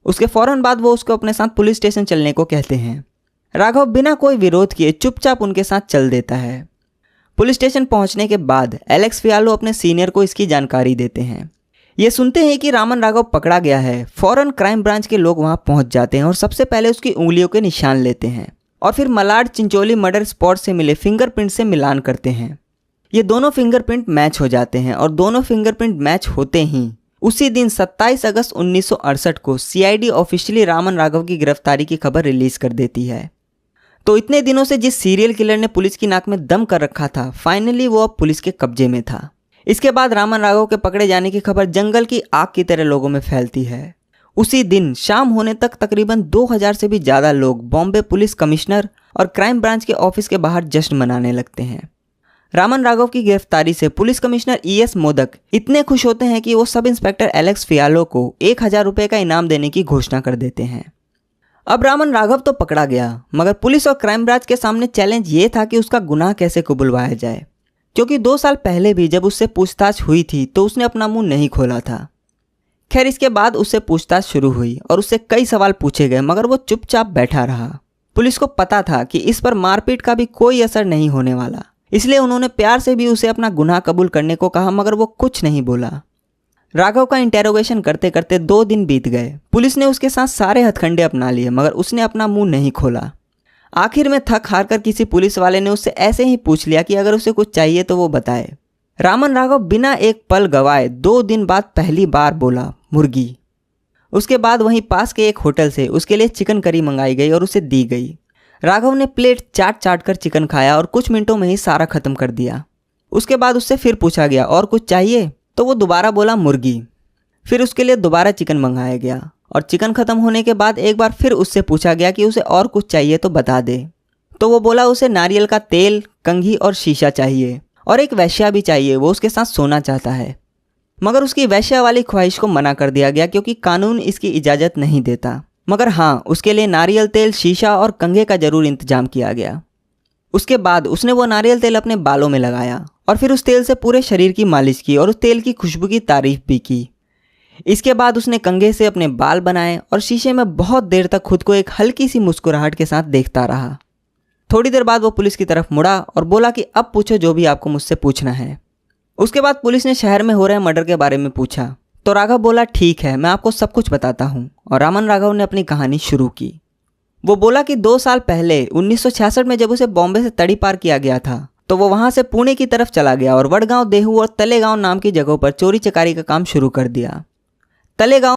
उसके फौरन बाद वो उसको अपने साथ पुलिस स्टेशन चलने को कहते हैं। राघव बिना कोई विरोध किए चुपचाप उनके साथ चल देता है। पुलिस स्टेशन पहुंचने के बाद एलेक्स फियालो अपने सीनियर को इसकी जानकारी देते हैं। ये सुनते हैं कि रामन राघव पकड़ा गया है, फौरन क्राइम ब्रांच के लोग वहां पहुंच जाते हैं और सबसे पहले उसकी उंगलियों के निशान लेते हैं और फिर मलाड चिंचोली मर्डर स्पॉट से मिले फिंगरप्रिंट से मिलान करते हैं। ये दोनों फिंगरप्रिंट मैच हो जाते हैं और दोनों फिंगरप्रिंट मैच होते ही उसी दिन 27 अगस्त 1968 को सीआईडी ऑफिशियली रामन राघव की गिरफ्तारी की खबर रिलीज कर देती है। तो इतने दिनों से जिस सीरियल किलर ने पुलिस की नाक में दम कर रखा था, फाइनली वो अब पुलिस के कब्जे में था। इसके बाद रामन राघव के पकड़े जाने की खबर जंगल की आग की तरह लोगों में फैलती है। उसी दिन शाम होने तक तकरीबन 2000 से भी ज़्यादा लोग बॉम्बे पुलिस कमिश्नर और क्राइम ब्रांच के ऑफिस के बाहर जश्न मनाने लगते हैं। रामन राघव की गिरफ्तारी से पुलिस कमिश्नर ES मोदक इतने खुश होते हैं कि वो सब इंस्पेक्टर एलेक्स फियालो को 1000 रुपये का इनाम देने की घोषणा कर देते हैं। अब रामन राघव तो पकड़ा गया, मगर पुलिस और क्राइम ब्रांच के सामने चैलेंज ये था कि उसका गुनाह कैसे कबूलवाया जाए, क्योंकि 2 साल पहले भी जब उससे पूछताछ हुई थी तो उसने अपना मुंह नहीं खोला था। खैर, इसके बाद उससे पूछताछ शुरू हुई और उससे कई सवाल पूछे गए, मगर वो चुपचाप बैठा रहा। पुलिस को पता था कि इस पर मारपीट का भी कोई असर नहीं होने वाला, इसलिए उन्होंने प्यार से भी उसे अपना गुनाह कबूल करने को कहा, मगर वो कुछ नहीं बोला। राघव का इंटेरोगेशन करते करते 2 दिन बीत गए। पुलिस ने उसके साथ सारे हथकंडे अपना लिए, मगर उसने अपना मुंह नहीं खोला। आखिर में थक हार कर किसी पुलिस वाले ने उससे ऐसे ही पूछ लिया कि अगर उसे कुछ चाहिए तो वो बताए। रामन राघव बिना एक पल गवाए 2 दिन बाद पहली बार बोला, मुर्गी। उसके बाद वहीं पास के एक होटल से उसके लिए चिकन करी मंगाई गई और उसे दी गई। राघव ने प्लेट चाट चाट कर चिकन खाया और कुछ मिनटों में ही सारा खत्म कर दिया। उसके बाद उससे फिर पूछा गया, और कुछ चाहिए? तो वो दोबारा बोला, मुर्गी। फिर उसके लिए दोबारा चिकन मंगाया गया और चिकन खत्म होने के बाद एक बार फिर उससे पूछा गया कि उसे और कुछ चाहिए तो बता दे। तो वो बोला उसे नारियल का तेल, कंघी और शीशा चाहिए और एक वेश्या भी चाहिए, वो उसके साथ सोना चाहता है। मगर उसकी वेश्या वाली ख्वाहिश को मना कर दिया गया क्योंकि कानून इसकी इजाज़त नहीं देता। मगर हाँ, उसके लिए नारियल तेल, शीशा और कंघे का जरूर इंतजाम किया गया। उसके बाद उसने वो नारियल तेल अपने बालों में लगाया और फिर उस तेल से पूरे शरीर की मालिश की और उस तेल की खुशबू की तारीफ भी की। इसके बाद उसने कंघे से अपने बाल बनाए और शीशे में बहुत देर तक खुद को एक हल्की सी मुस्कुराहट के साथ देखता रहा। थोड़ी देर बाद वो पुलिस की तरफ मुड़ा और बोला कि अब पूछो जो भी आपको मुझसे पूछना है। उसके बाद पुलिस ने शहर में हो रहे मर्डर के बारे में पूछा तो राघव बोला, ठीक है, मैं आपको सब कुछ बताता हूँ। और रामन राघव ने अपनी कहानी शुरू की। वो बोला कि 2 साल पहले 1966 में जब उसे बॉम्बे से तड़ी पार किया गया था तो वो वहाँ से पुणे की तरफ चला गया और वडगांव, देहू और तलेगांव नाम की जगहों पर चोरी चकारी का काम शुरू कर दिया। तलेगांव